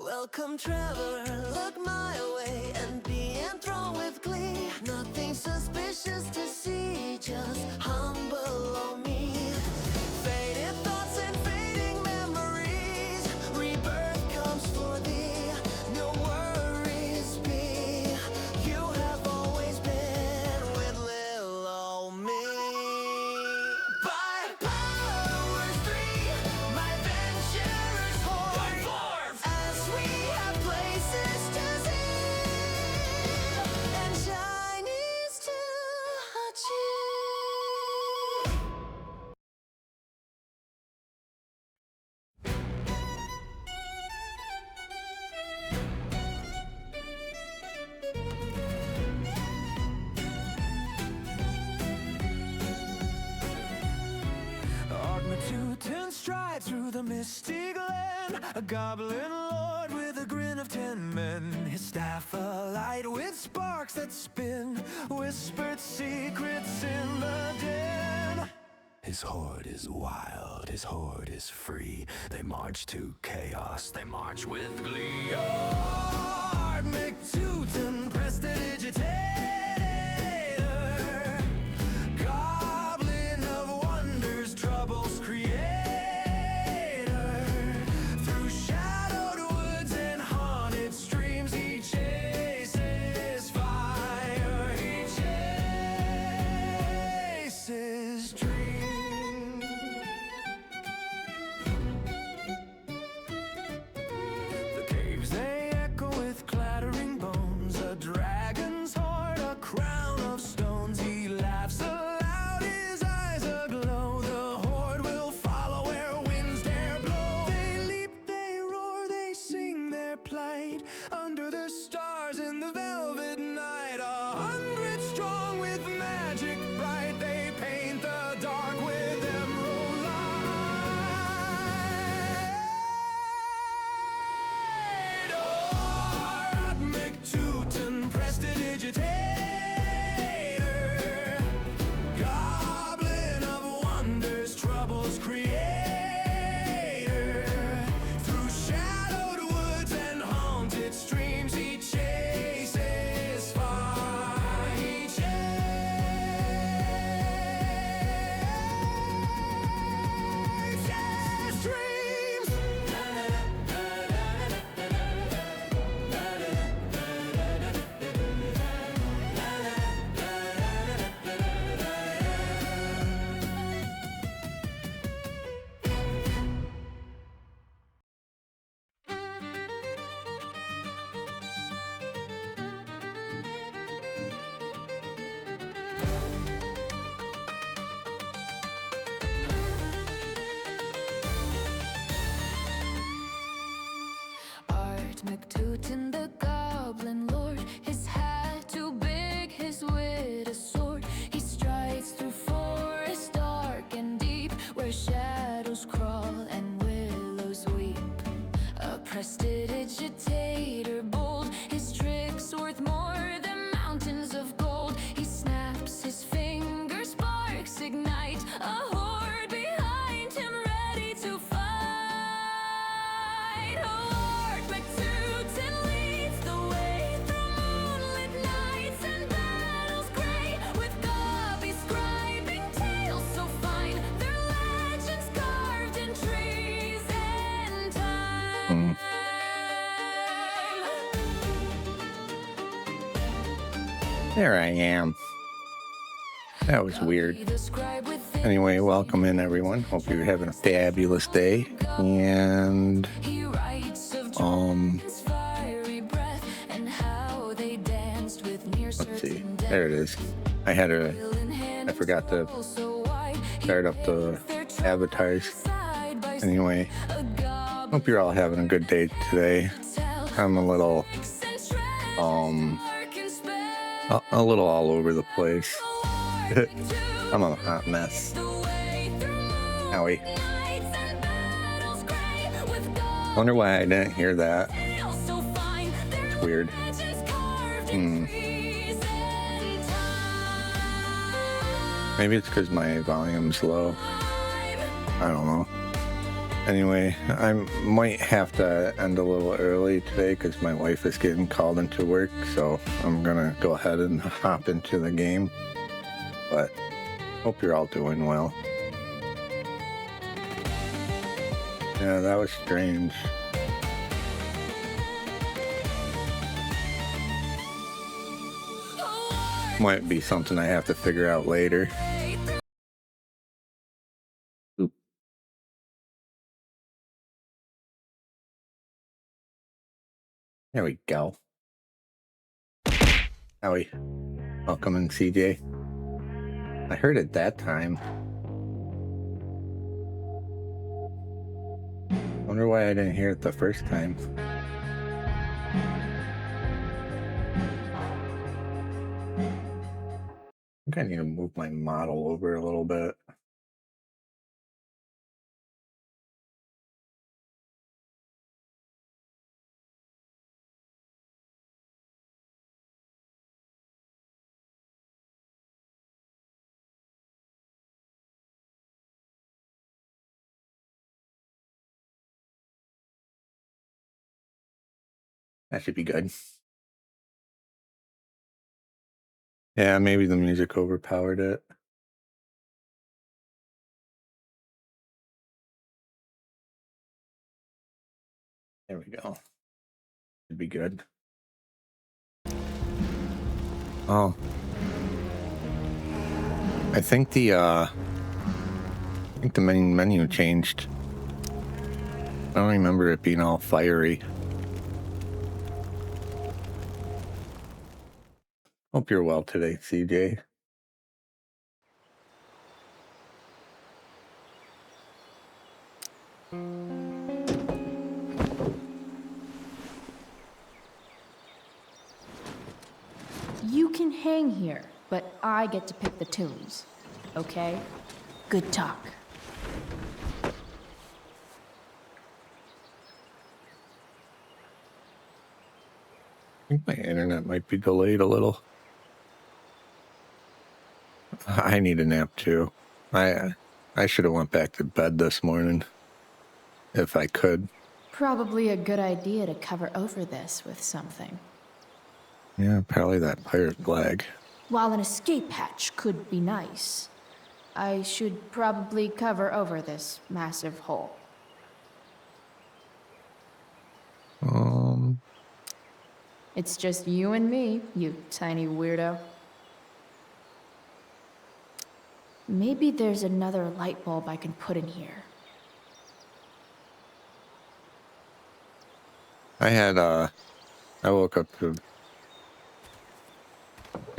Welcome, traveler, look my way and be enthralled with glee. Nothing suspicious to see, just humble on me. Faded thoughts and fading memories. Rebirth comes for thee. No worries be. You have always been with little old me. By powers three, my venturers hoard. As we have places to see and Chinese to achieve. Argmatutin strides through the misty glen, a goblin lord with a grin of 10 men. His staff alight with sparks that spin, whispered secrets in the den. His horde is wild, his horde is free. They march to chaos, they march with glee. Argmatutin, prestidigitator, goblin of wonders, troubles creator. Through shadowed woods and haunted streams, he chases fire, he chases dreams. The caves they echo with clattering bones, a dragon's heart, a crown of stones. He laughs aloud, his eyes aglow. The horde will follow where winds dare blow. They leap, they roar, they sing their plight under the stars in the velvet night. 100 strong with magic bright, they paint the dark with emerald light. Argmatutin, prestidigitator, goblin of wonders, troubles creator. Through shadowed woods and haunted streams, he chases fire, he chases dreams. Argmatutin, the goblin lord, his hat too big, his wit a sword. He strides through forests dark and deep, where shadows crawl and willows weep. A prestidigitator bold, his tricks worth more than mountains of gold. He snaps his fingers, sparks ignite, a horde behind him ready to fight. Argmatutin leads the way through moonlit nights and battles grey, with gobby scribing tales so fine, their legends carved in trees and time. There I am. That was weird. The scribe within, Anyway, welcome in everyone. Hope you're having a fabulous day. And he writes of um Jordan's fiery breath and how they danced with near let's see. certain death. There it is. I forgot to start up the avatars. Anyway, hope you're all having a good day today. I'm a little a little all over the place. I'm a hot mess. Howie. Wonder why I didn't hear that. It's weird. Maybe it's because my volume's low. I don't know. Anyway, I might have to end a little early today because my wife is getting called into work, so I'm gonna go ahead and hop into the game. But hope you're all doing well. Yeah, that was strange. Might be something I have to figure out later. Oop. There we go. Howie, welcome in, CJ. I heard it that time. Wonder why I didn't hear it the first time. I think I need to move my model over a little bit. That should be good. Yeah, maybe the music overpowered it. There we go. Should be good. Oh. I think the main menu changed. I don't remember it being all fiery. Hope you're well today, CJ. You can hang here, but I get to pick the tunes. Okay? Good talk. I think my internet might be delayed a little. I need a nap too. I should have went back to bed this morning if I could. Probably a good idea to cover over this with something. Yeah, probably that pirate flag. While an escape hatch could be nice, I should probably cover over this massive hole. It's just you and me, you tiny weirdo. Maybe there's another light bulb I can put in here. I woke up to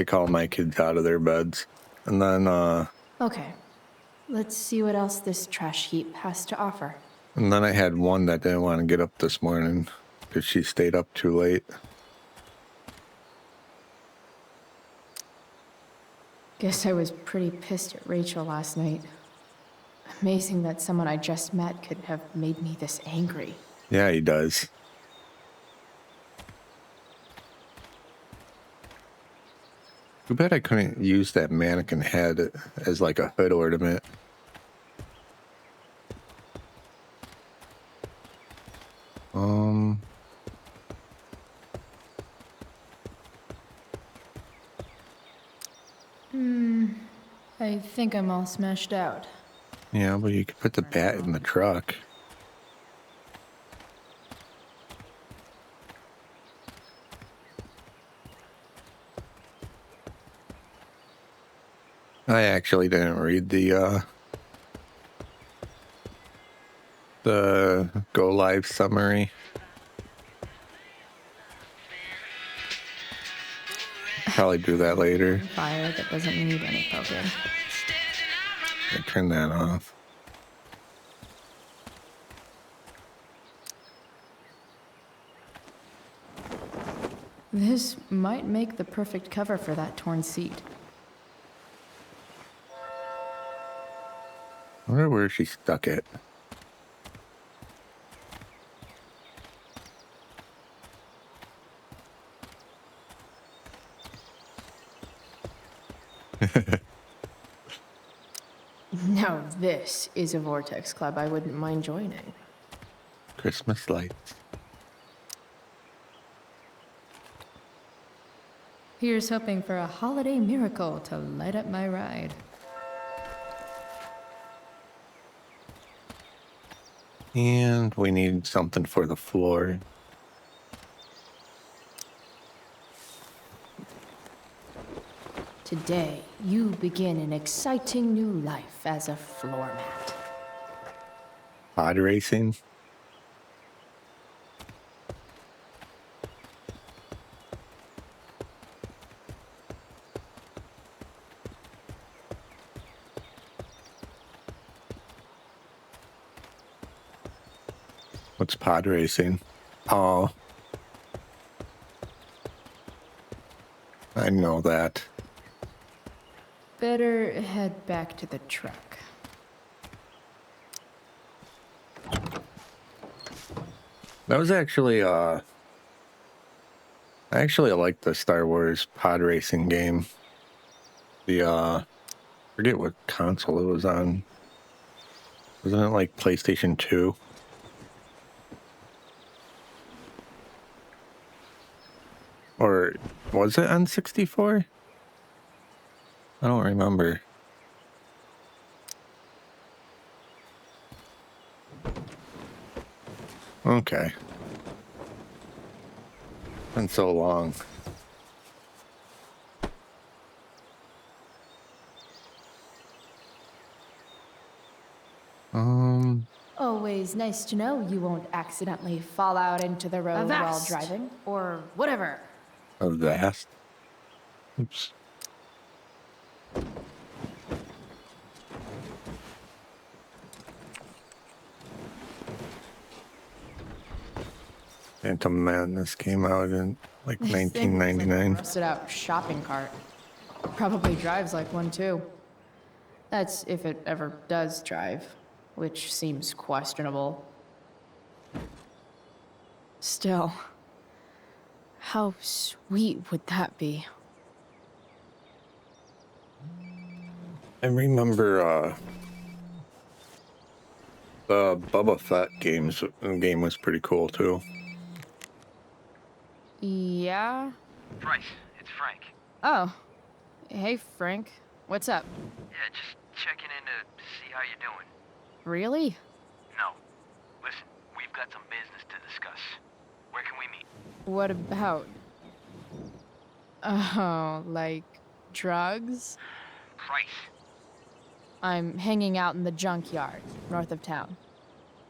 call my kids out of their beds. And then, Okay, let's see what else this trash heap has to offer. and then I had one that didn't want to get up this morning because she stayed up too late. Guess I was pretty pissed at Rachel last night. Amazing that someone I just met could have made me this angry. Yeah, he does. Too bad I couldn't use that mannequin head as like a hood ornament. I think I'm all smashed out. Yeah, but you could put the bat in the truck. I actually didn't read the go live summary. Probably do that later. Fire that doesn't need any poking. I turn that off. This might make the perfect cover for that torn seat. I wonder where she stuck it. Now this is a Vortex Club I wouldn't mind joining. Christmas lights. Here's hoping for a holiday miracle to light up my ride. And we need something for the floor. Today, you begin an exciting new life as a floor mat. Pod racing. What's pod racing? Oh. I know that. Better head back to the truck. That was actually, I actually like the Star Wars pod racing game. The, forget what console it was on. Wasn't it like PlayStation 2? Or was it on 64? I don't remember. Okay. Been so long. Always nice to know you won't accidentally fall out into the road while Avast! driving, or whatever. A vast. Oops. Phantom Madness came out in like This thing looks like a 1999. rusted out shopping cart. Probably drives like one too. That's if it ever does drive, which seems questionable. Still, how sweet would that be? I remember the Boba Fett game was pretty cool too. Yeah? Bryce, it's Frank. Oh. Hey, Frank. What's up? Yeah, just checking in to see how you're doing. Really? No. Listen, we've got some business to discuss. Where can we meet? What about? Oh, like drugs? Bryce, I'm hanging out in the junkyard, north of town.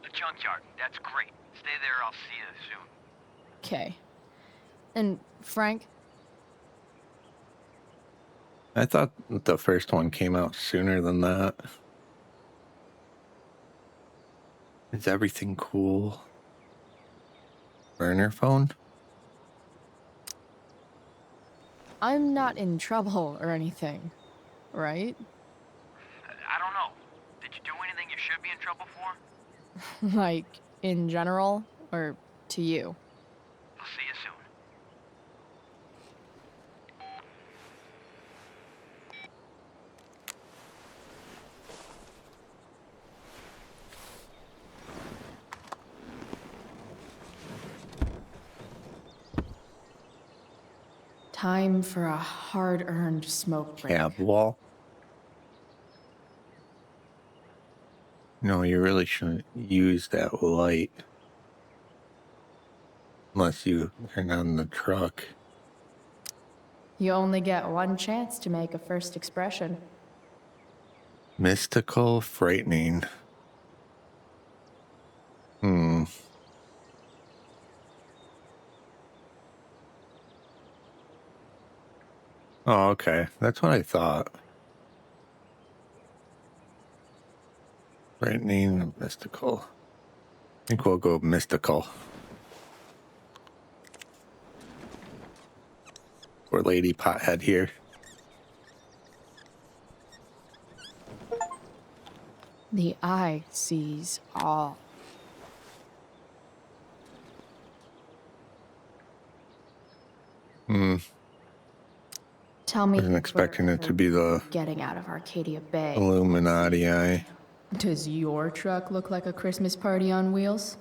the junkyard. That's great. Stay there, I'll see you soon. Okay. And Frank, I thought the first one came out sooner than that. Is everything cool? Burner phone? I'm not in trouble or anything, right? I don't know. Did you do anything you should be in trouble for? Like, in general, or to you? I'll see you soon. Time for a hard-earned smoke break. Cab wall? No, you really shouldn't use that light. Unless you turn on the truck. You only get one chance to make a first expression. Mystical, frightening. Oh, okay. That's what I thought. Frightening and mystical. I think we'll go mystical. Or Lady Pothead here. The eye sees all. Tell me. Wasn't expecting it to be the Getting out of Arcadia Bay. Illuminati eye. Does your truck look like a Christmas party on wheels?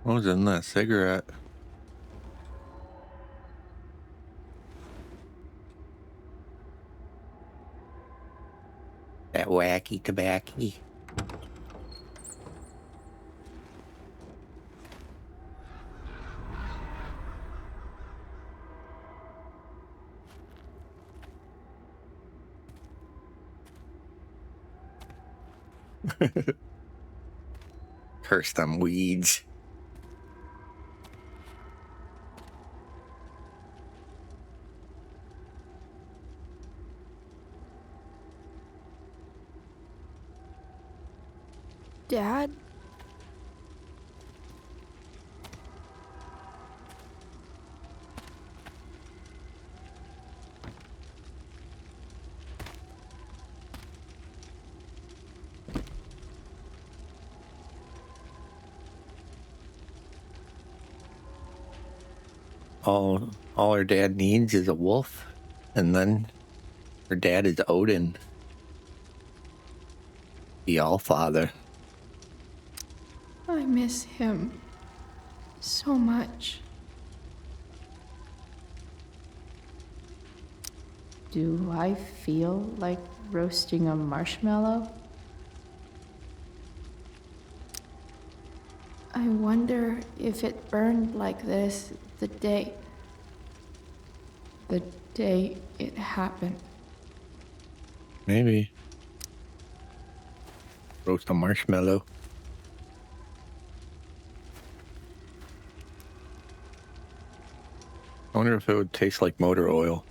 What was in that cigarette? That wacky tobacco. Curse them weeds. Dad? All her dad needs is a wolf, and then her dad is Odin, the Allfather. I miss him so much. Do I feel like roasting a marshmallow? I wonder if it burned like this the day it happened. Maybe. Roast a marshmallow. I wonder if it would taste like motor oil.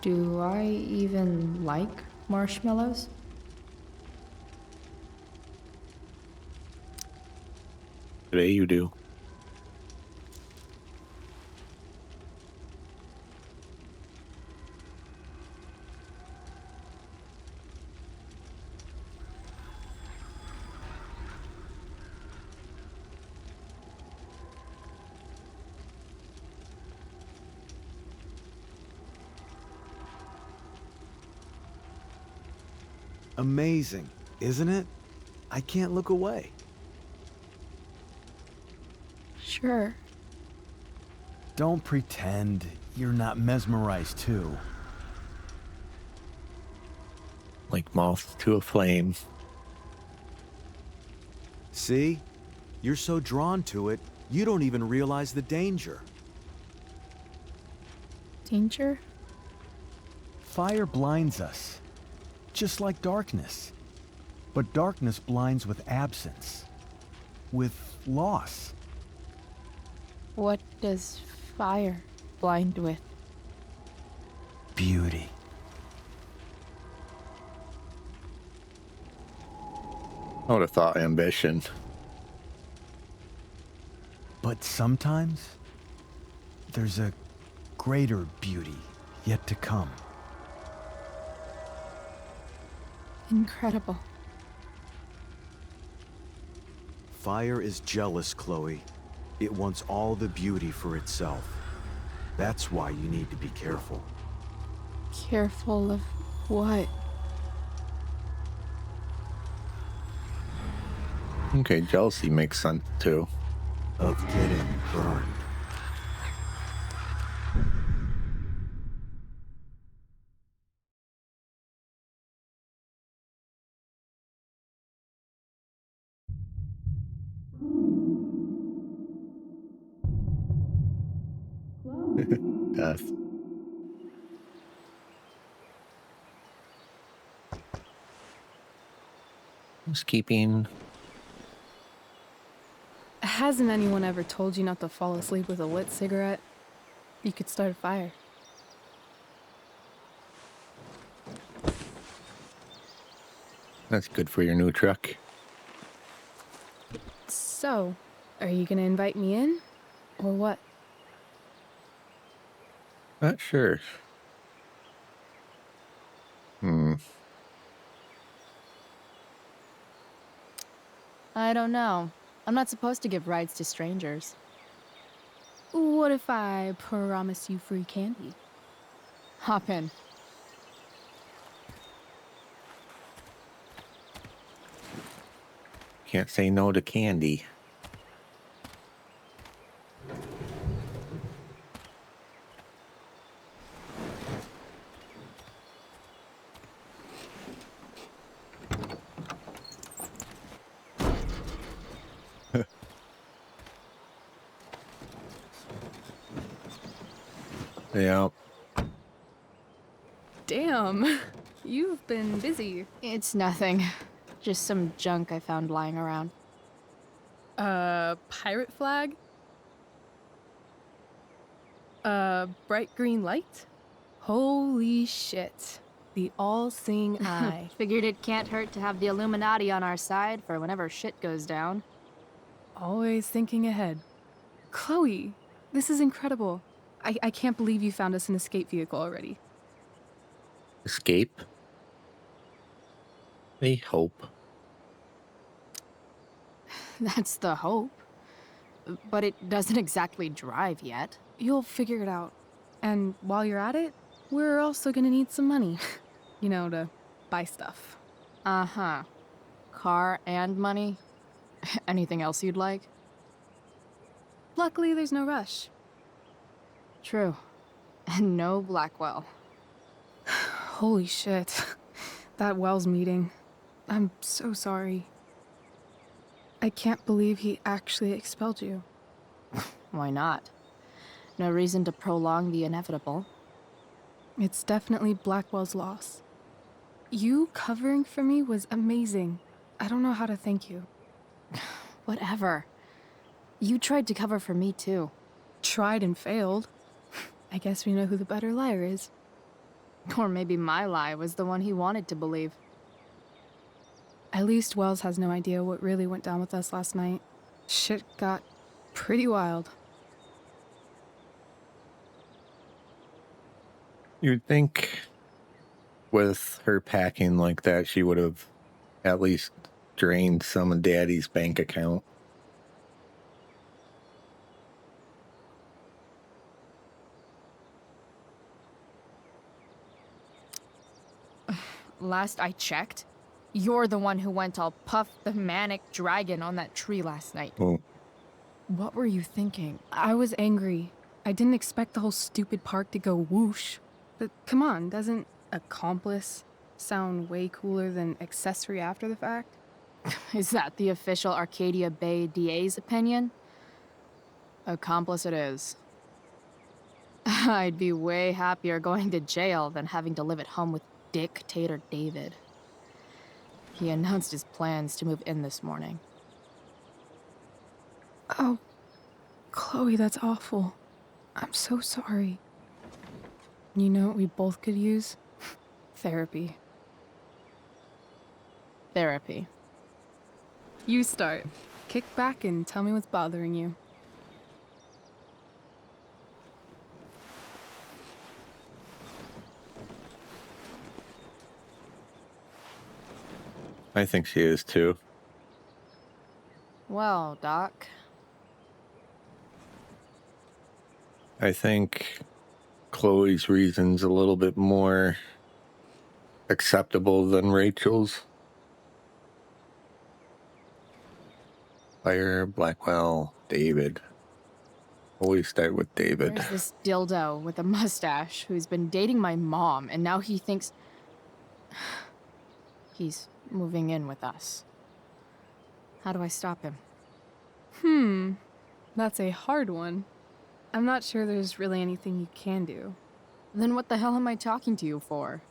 Do I even like marshmallows? Today you do. Amazing, isn't it? I can't look away. Sure. Don't pretend you're not mesmerized too. Like moth to a flame. See? You're so drawn to it, you don't even realize the danger. Danger? Fire blinds us, just like darkness. But darkness blinds with absence, with loss. What does fire blind with? Beauty. I would have thought ambition. But sometimes, there's a greater beauty yet to come. Incredible. Fire is jealous, Chloe. It wants all the beauty for itself. That's why you need to be careful. Careful of what? Okay, jealousy makes sense too. Of getting burned. Death. Housekeeping. Hasn't anyone ever told you not to fall asleep with a lit cigarette? You could start a fire. That's good for your new truck. So, are you gonna invite me in? Or what? Not sure. I don't know. I'm not supposed to give rides to strangers. What if I promise you free candy? Hop in. Can't say no to candy. Yeah. Damn, you've been busy. It's nothing. Just some junk I found lying around. Pirate flag? Bright green light? Holy shit. The all-seeing eye. Figured it can't hurt to have the Illuminati on our side for whenever shit goes down. Always thinking ahead. Chloe, this is incredible. I can't believe you found us an escape vehicle already. Escape. They hope. That's the hope. But it doesn't exactly drive yet. You'll figure it out. And while you're at it, we're also gonna need some money. You know, to buy stuff. Uh-huh. Car and money? Anything else you'd like? Luckily, there's no rush. True. And no Blackwell. Holy shit. That Wells meeting. I'm so sorry. I can't believe he actually expelled you. Why not? No reason to prolong the inevitable. It's definitely Blackwell's loss. You covering for me was amazing. I don't know how to thank you. Whatever. You tried to cover for me, too. Tried and failed. I guess we know who the better liar is. Or maybe my lie was the one he wanted to believe. At least Wells has no idea what really went down with us last night. Shit got pretty wild. You'd think with her packing like that, she would have at least drained some of Daddy's bank account. Last I checked, you're the one who went all Puff the Manic Dragon on that tree last night. Oh, What were you thinking? I was angry. I didn't expect the whole stupid park to go whoosh. But come on, doesn't accomplice sound way cooler than accessory after the fact? Is that the official Arcadia Bay DA's opinion? Accomplice it is. I'd be way happier going to jail than having to live at home with Dictator David. He announced his plans to move in this morning. Oh, Chloe, that's awful. I'm so sorry. You know what we both could use? Therapy. Therapy. You start. Kick back and tell me what's bothering you. I think she is too. Well, Doc, I think Chloe's reason's a little bit more acceptable than Rachel's. Fire, Blackwell, David. Always start with David. there's this dildo with a mustache who's been dating my mom, and now he thinks he's moving in with us. How do I stop him? That's a hard one. I'm not sure there's really anything you can do. Then what the hell am I talking to you for?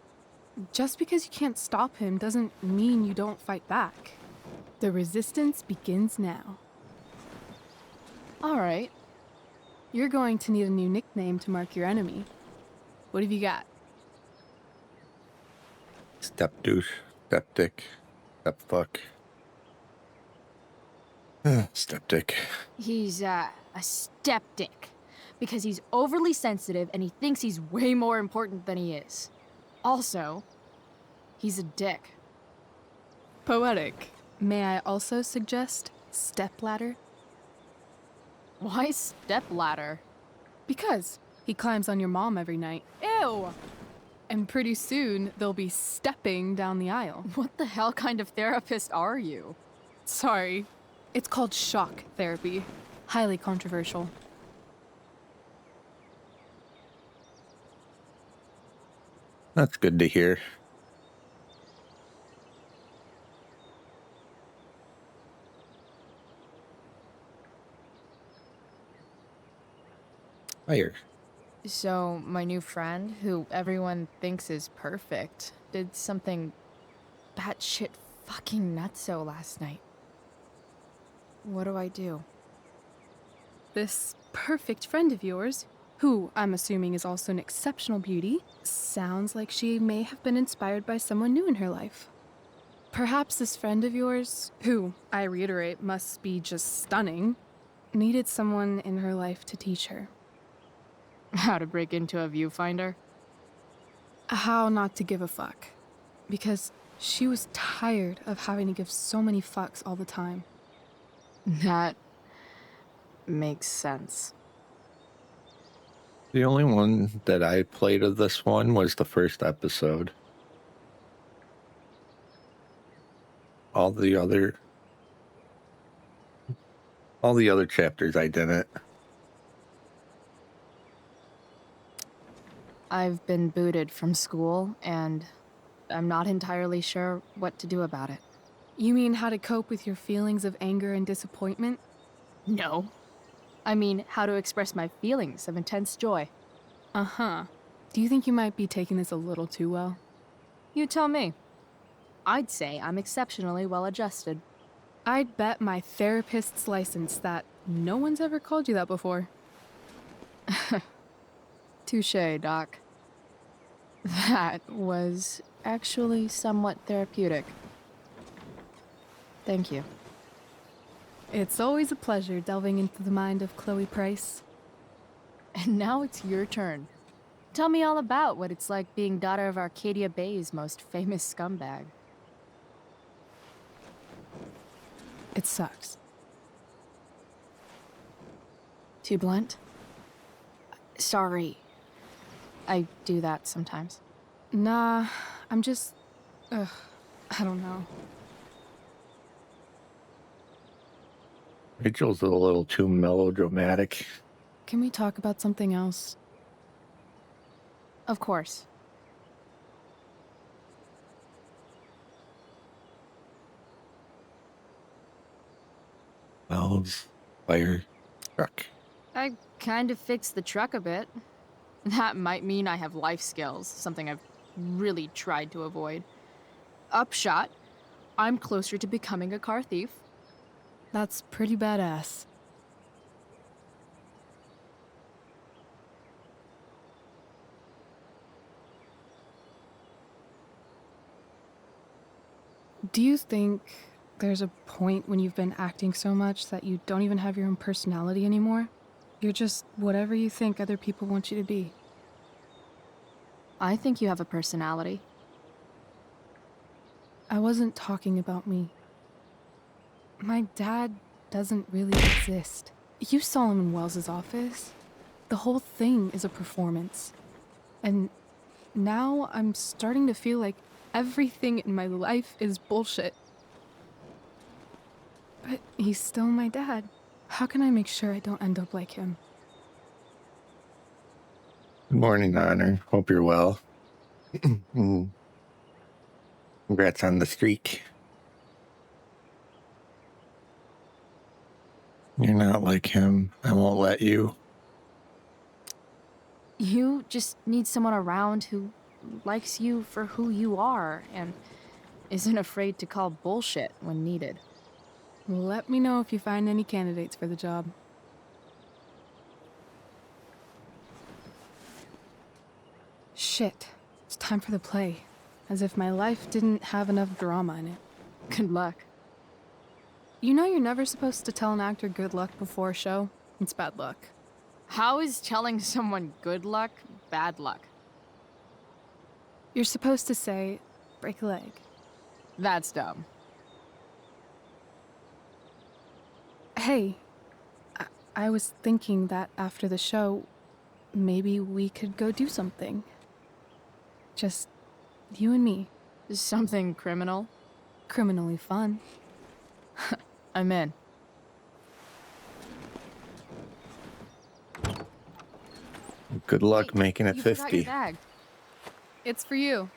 Just because you can't stop him doesn't mean you don't fight back. The resistance begins now. All right. You're going to need a new nickname to mark your enemy. What have you got? Step douche, step dick, step fuck. Step dick. He's a skeptic because he's overly sensitive and he thinks he's way more important than he is. Also, he's a dick. Poetic. May I also suggest stepladder? Why stepladder? Because he climbs on your mom every night. Ew! And pretty soon, they'll be stepping down the aisle. What the hell kind of therapist are you? Sorry. It's called shock therapy. Highly controversial. That's good to hear. Fire. So, my new friend, who everyone thinks is perfect, did something batshit fucking nutso last night. What do I do? This perfect friend of yours, who I'm assuming is also an exceptional beauty, sounds like she may have been inspired by someone new in her life. Perhaps this friend of yours, who, I reiterate, must be just stunning, needed someone in her life to teach her How to break into a viewfinder? how not to give a fuck. Because she was tired of having to give so many fucks all the time. That makes sense. The only one that I played of this one was the first episode. All the other chapters I didn't. I've been booted from school, and I'm not entirely sure what to do about it. You mean how to cope with your feelings of anger and disappointment? No. I mean, how to express my feelings of intense joy. Uh-huh. Do you think you might be taking this a little too well? You tell me. I'd say I'm exceptionally well adjusted. I'd bet my therapist's license that no one's ever called you that before. Touché, Doc. That was actually somewhat therapeutic. Thank you. It's always a pleasure delving into the mind of Chloe Price. And now it's your turn. Tell me all about what it's like being daughter of Arcadia Bay's most famous scumbag. It sucks. Too blunt? Sorry. I do that sometimes. Nah, I'm just. I don't know. Rachel's a little too melodramatic. Can we talk about something else? Of course. Valves, fire, truck. I kind of fixed the truck a bit. That might mean I have life skills, something I've really tried to avoid. Upshot, I'm closer to becoming a car thief. That's pretty badass. Do you think there's a point when you've been acting so much that you don't even have your own personality anymore? You're just whatever you think other people want you to be. I think you have a personality. I wasn't talking about me. My dad doesn't really exist. You saw him in Wells's office. The whole thing is a performance. And now I'm starting to feel like everything in my life is bullshit. But he's still my dad. How can I make sure I don't end up like him? Good morning, Honor. Hope you're well. Congrats on the streak. You're not like him. I won't let you. You just need someone around who likes you for who you are and isn't afraid to call bullshit when needed. Let me know if you find any candidates for the job. Shit. It's time for the play. As if my life didn't have enough drama in it. Good luck. You know you're never supposed to tell an actor good luck before a show? It's bad luck. How is telling someone good luck bad luck? You're supposed to say, break a leg. That's dumb. Hey, I was thinking that after the show, maybe we could go do something. Just you and me. Something criminal? Criminally fun. I'm in. Good luck making it You forgot your 50 bag. It's for you.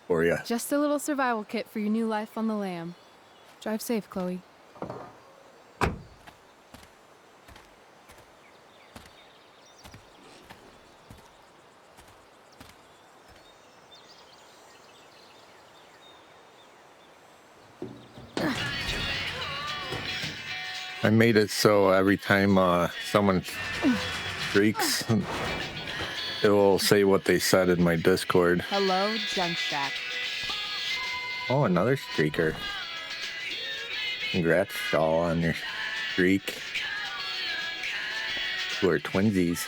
for you. Just a little survival kit for your new life on the lam. Drive safe, Chloe. I made it so every time someone streaks, it will say what they said in my Discord. Hello, Junk Shack. Oh, another streaker. Congrats, all on your streak. Who are twinsies.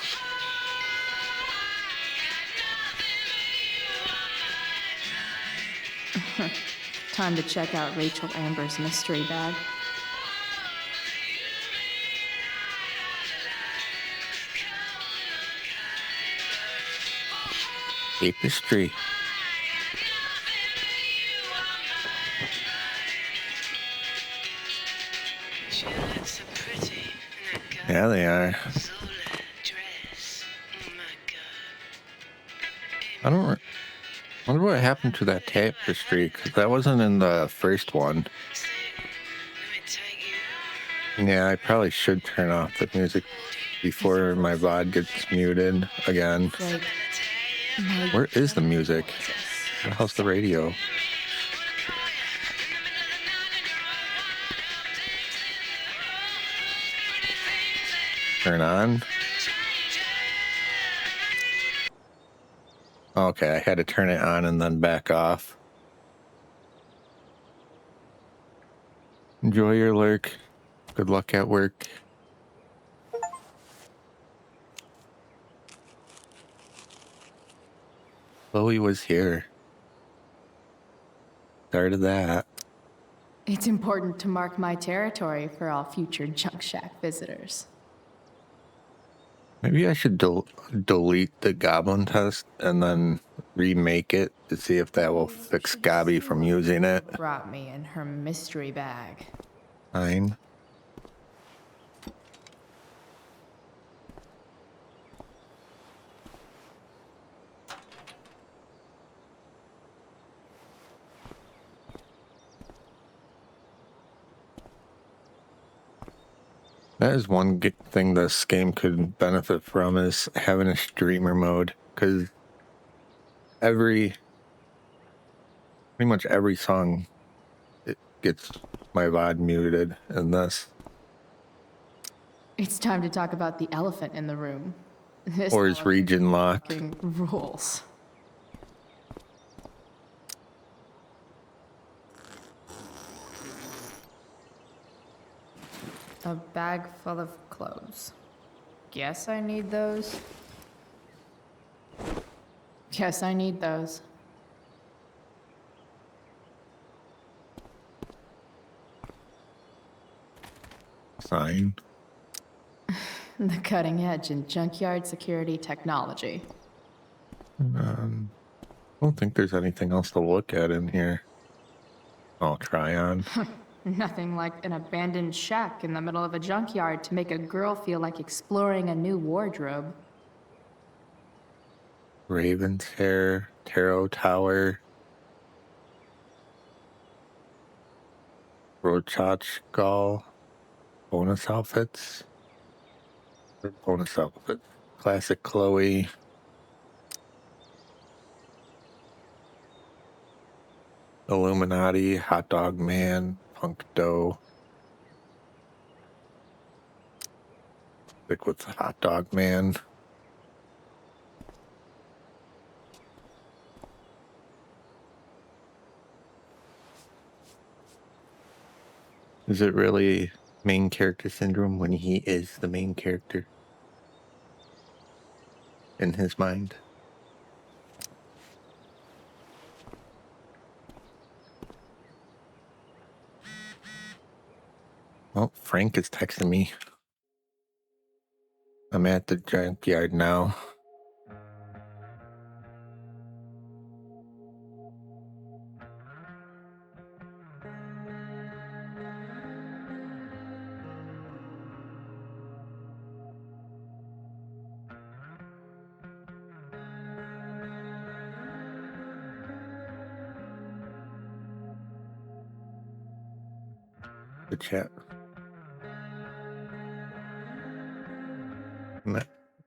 Time to check out Rachel Amber's mystery bag. Tapestry. Yeah, they are. I don't. Wonder what happened to that tapestry, because that wasn't in the first one. Yeah, I probably should turn off the music before my VOD gets muted again. Like, Where is the music? How's the radio? Turn on. Okay, I had to turn it on and then back off. Enjoy your lurk. Good luck at work. Chloe was here. Started that. It's important to mark my territory for all future Junk Shack visitors. Maybe I should delete the goblin test and then remake it to see if that will fix Gabby from using it. Brought me in her mystery bag. Fine. That is one thing this game could benefit from, is having a streamer mode, because pretty much every song, it gets my VOD muted in this. It's time to talk about the elephant in the room. This Or is region locked. fucking rules. A bag full of clothes. Guess I need those. Yes, I need those. Sign. The cutting edge in junkyard security technology. I don't think there's anything else to look at in here. I'll try on. Nothing like an abandoned shack in the middle of a junkyard to make a girl feel like exploring a new wardrobe. Raven's Hair, Tarot Tower, Rochachgal, bonus outfits. Bonus outfit. Classic Chloe. Illuminati, Hot Dog Man, Punk Dough. Stick with the Hot Dog Man. Is it really main character syndrome when he is the main character in his mind? Oh, Frank is texting me. I'm at the junkyard now. The chat.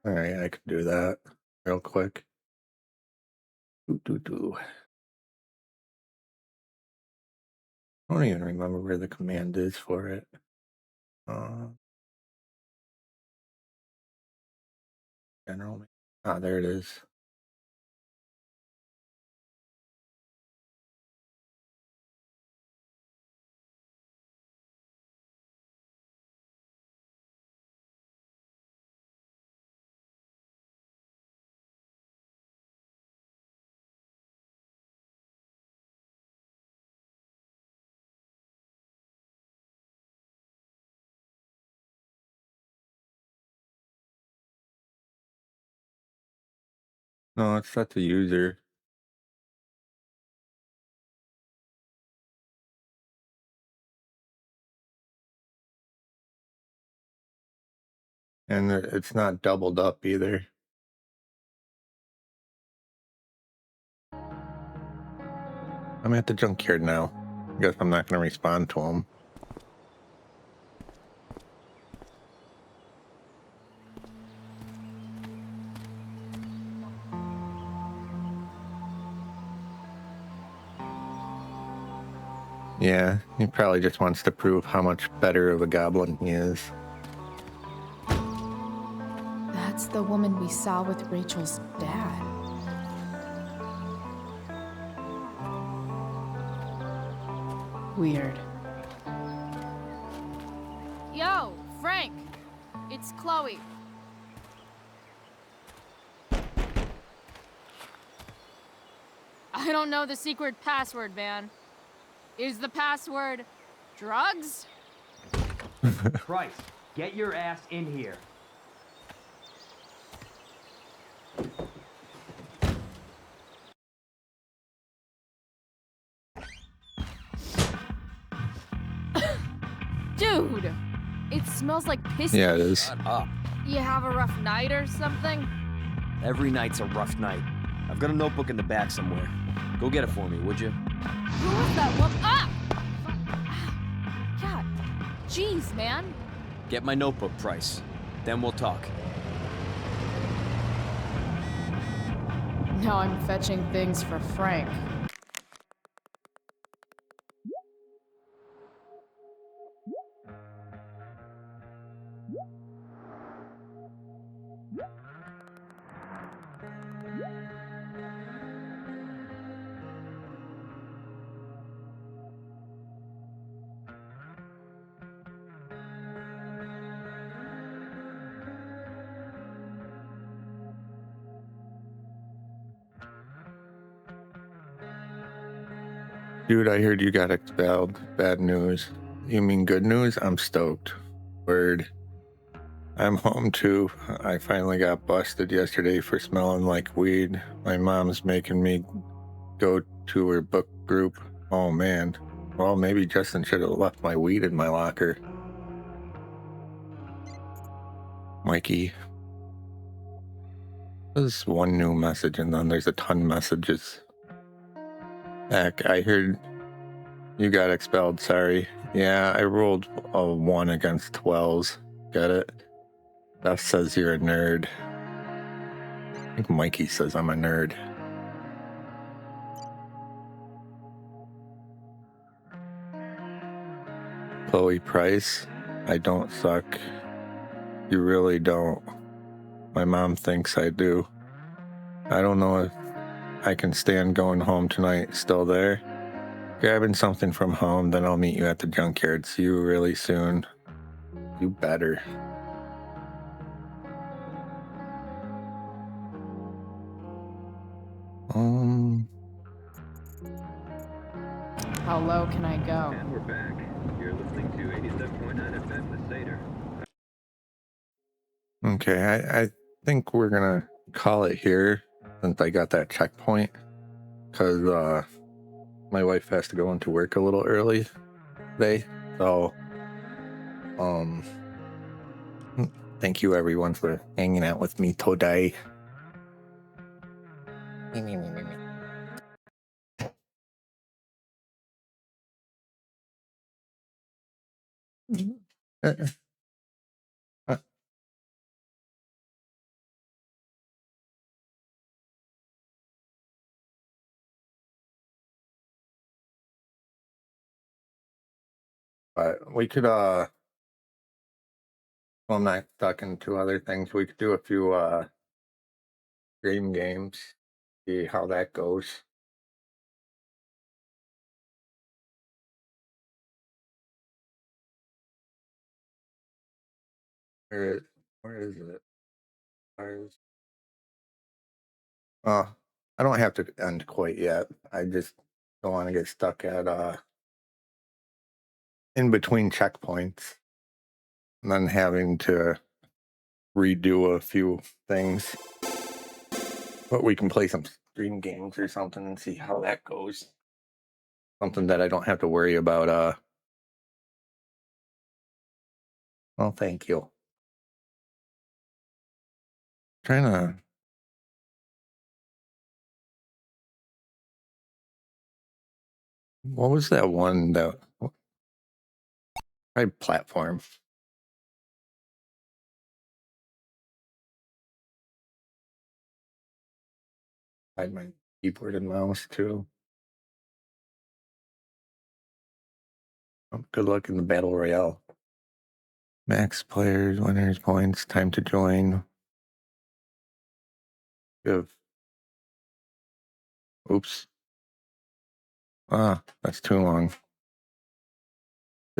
Alright, I could do that real quick. I don't even remember where the command is for it. General. Ah, there it is. No, it's not the user. And it's not doubled up either. I'm at the junkyard now. I guess I'm not going to respond to him. Yeah, he probably just wants to prove how much better of a goblin he is. That's the woman we saw with Rachel's dad. Weird. Yo, Frank! It's Chloe. I don't know the secret password, man. Is the password drugs? Christ, get your ass in here. Dude! It smells like piss. Yeah, it is. Shut up. You have a rough night or something? Every night's a rough night. I've got a notebook in the back somewhere. Go get it for me, would you? Who was that one? Ah! Fuck. God. Jeez, man. Get my notebook, Price. Then we'll talk. Now I'm fetching things for Frank. Dude, I heard you got expelled. Bad news. You mean good news? I'm stoked. Word. I'm home too. I finally got busted yesterday for smelling like weed. My mom's making me go to her book group. Oh man. Well, maybe Justin should have left my weed in my locker. Mikey. There's one new message and then there's a ton of messages. Heck, I heard you got expelled, sorry. Yeah, I rolled a 1 against 12s. Get it? That says you're a nerd. I think Mikey says I'm a nerd. Chloe Price, I don't suck. You really don't. My mom thinks I do. I don't know if I can stand going home tonight. Still there? Grabbing something from home, then I'll meet you at the junkyard. See you really soon. You better. How low can I go? And we're back. You're listening to 87.9 FM The Seder. Okay, I think we're gonna call it here since I got that checkpoint. Because my wife has to go into work a little early today. So, thank you everyone for hanging out with me today. But we could well, I'm not stuck into other things. We could do a few dream games, see how that goes. Where is it? Where's I don't have to end quite yet. I just don't want to get stuck at in between checkpoints and then having to redo a few things. But we can play some stream games or something and see how that goes. Something that I don't have to worry about. Well, thank you. Trying to. What was that one that? Right, platform. I had my keyboard and mouse too. Good luck in the battle royale. Max players, winners, points, time to join. Give. Oops. Ah, that's too long.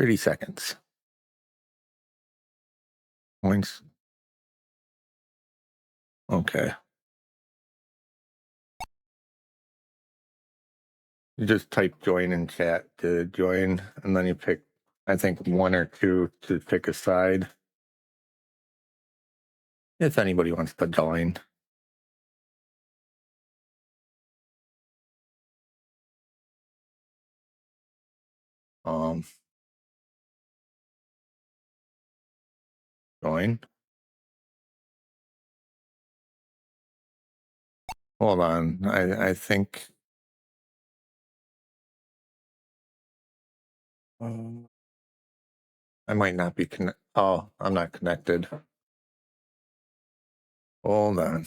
30 seconds. Points. Okay. You just type join in chat to join, and then you pick, I think, 1 or 2 to pick a side. If anybody wants to join. Join. Hold on. I think. I might not be connected. Oh, I'm not connected. Hold on.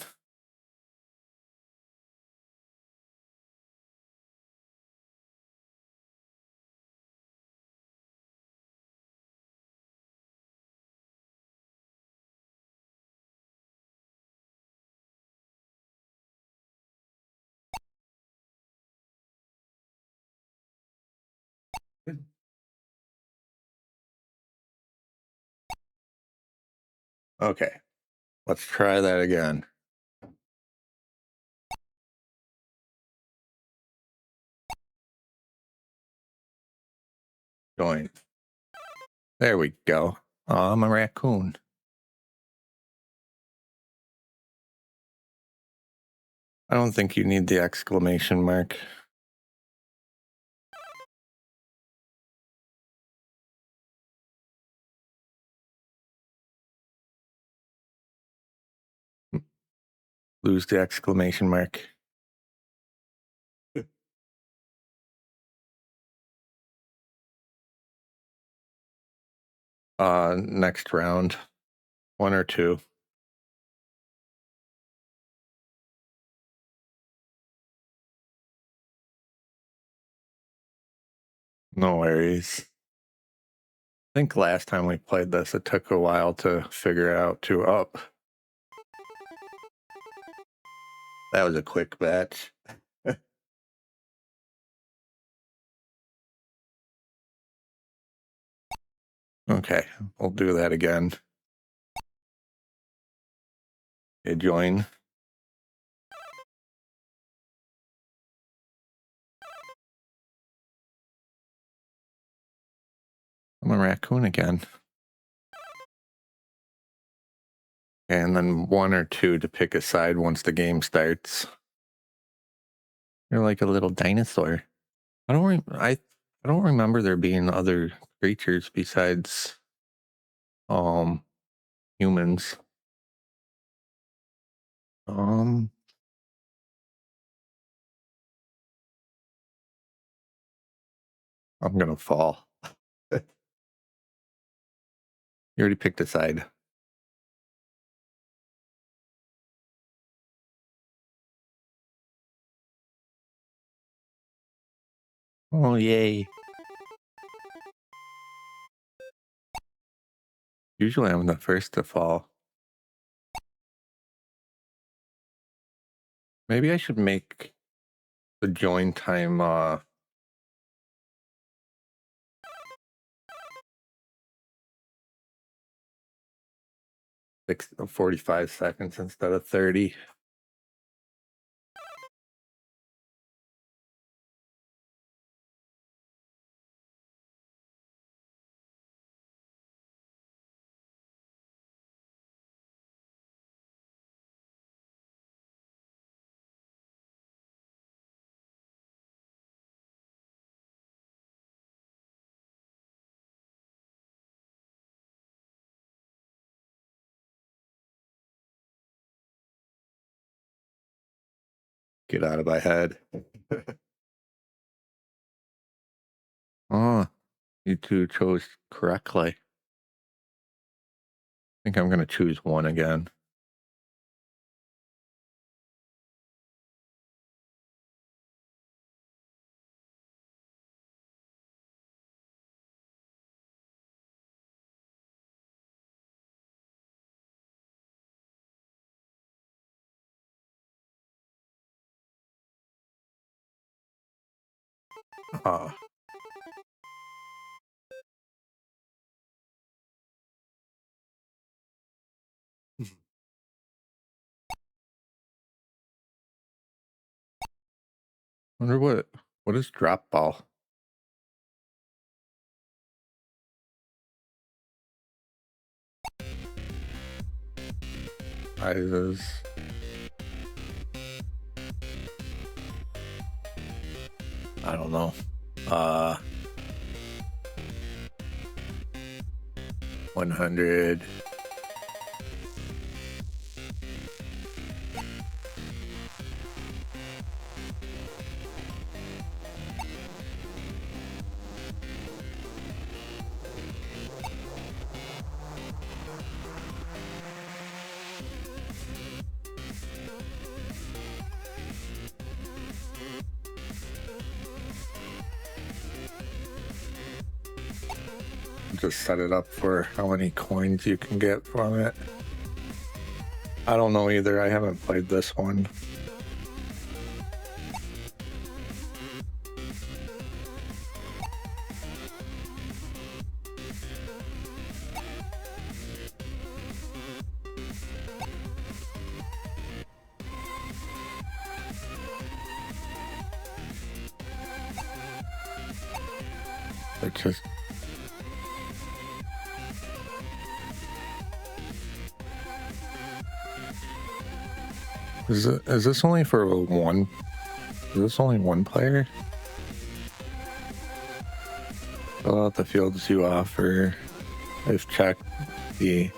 Okay. Let's try that again. Join. There we go. Oh, I'm a raccoon. I don't think you need the exclamation mark. Lose the exclamation mark. Next round. 1 or 2. No worries. I think last time we played this, it took a while to figure out 2 up. That was a quick batch. Okay, we'll do that again. Okay, join. I'm a raccoon again. And then 1 or 2 to pick a side once the game starts. You're like a little dinosaur. I don't remember there being other creatures besides humans. I'm gonna fall. You already picked a side. Oh, yay. Usually I'm the first to fall. Maybe I should make the join time 45 seconds instead of 30. Get out of my head. Oh, you 2 chose correctly. I think I'm gonna choose 1 again. Wonder what is drop ball? Prizes. I don't know. 100. Just set it up for how many coins you can get from it. I don't know either. I haven't played this one. It just is this only for one? Is this only one player? Fill out the fields you offer. If checked, the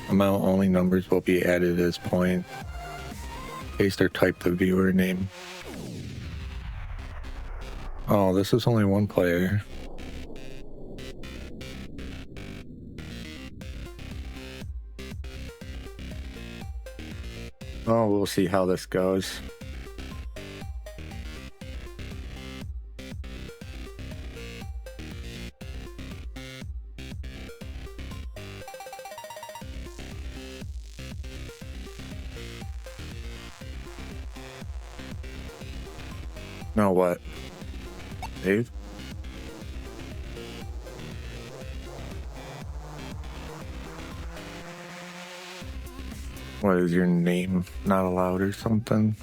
amount only numbers will be added as point. Paste or type the viewer name. Oh, this is only one player. Oh, we'll see how this goes. Now what? Dave? What is your name not allowed or something?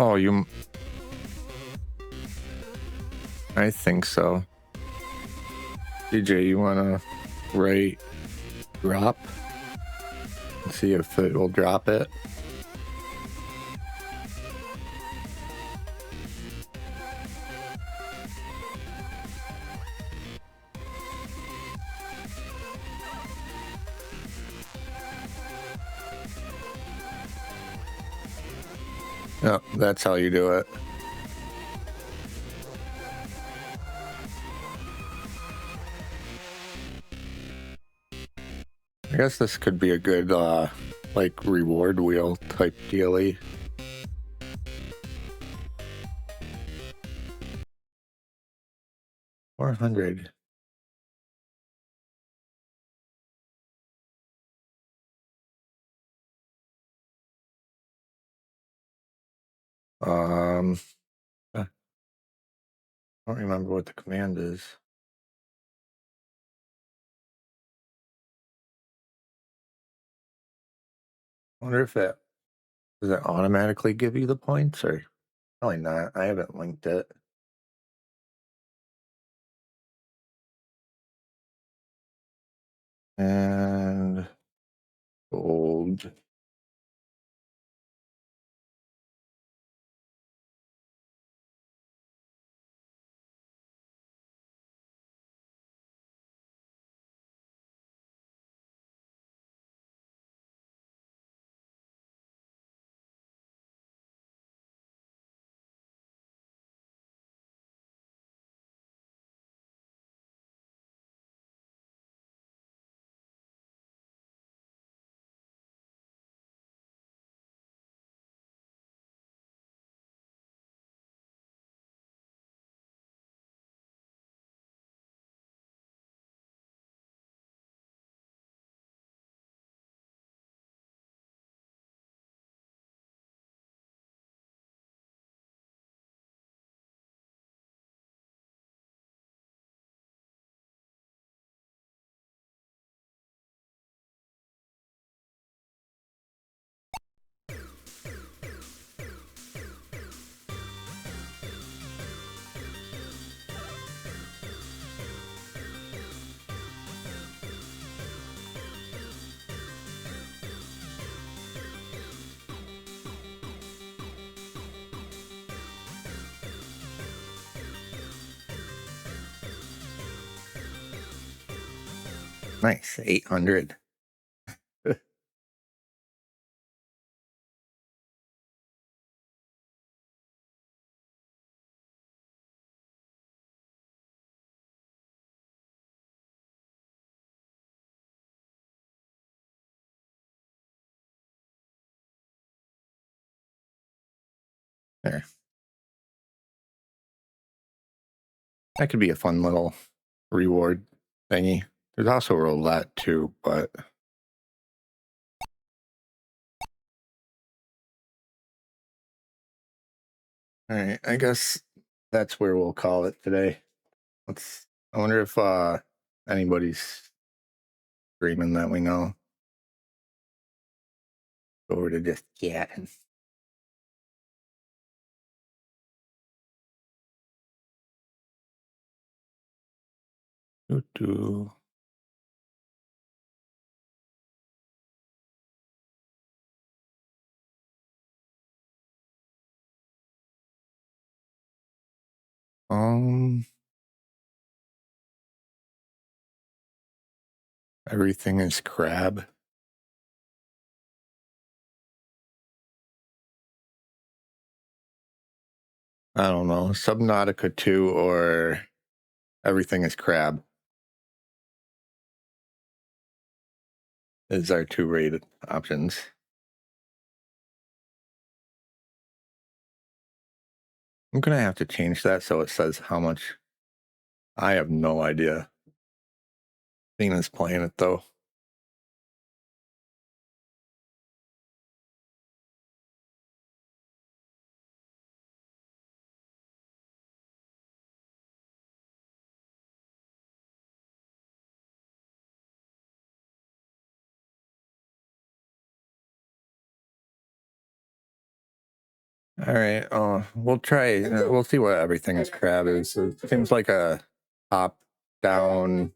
Oh, I think so. DJ, you wanna write drop? See if it will drop it. Yeah, that's how you do it. I guess this could be a good, like, reward wheel type dealy. $400. I don't remember what the command is. I wonder if does it automatically give you the points or probably not. I haven't linked it. And gold. Nice, 800. There. That could be a fun little reward thingy. There's also roulette too, but all right, I guess that's where we'll call it today. I wonder if anybody's streaming that we know. Go over to just chat. Doo-doo. Everything is crab. I don't know, Subnautica 2 or Everything is Crab is our 2 rated options. I'm gonna have to change that so it says how much. I have no idea. Athena's playing it though. All right. We'll try. We'll see what Everything is Crab is. It seems like a top down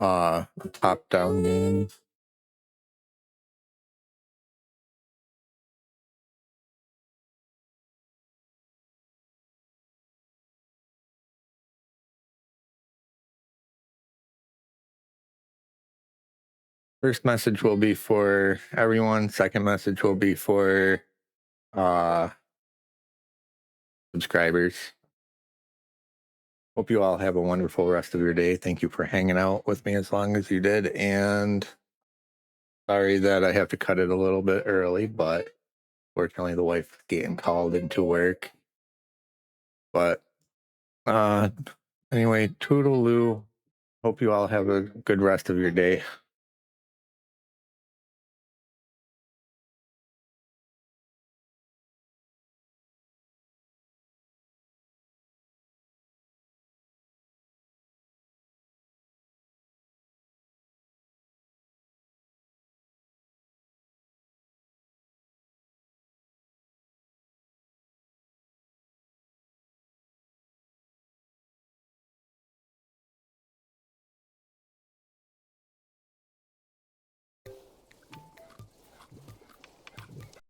game. First message will be for everyone. Second message will be for subscribers. Hope you all have a wonderful rest of your day. Thank you for hanging out with me as long as you did. And sorry that I have to cut it a little bit early, but fortunately the wife is getting called into work. But anyway, toodaloo. Hope you all have a good rest of your day.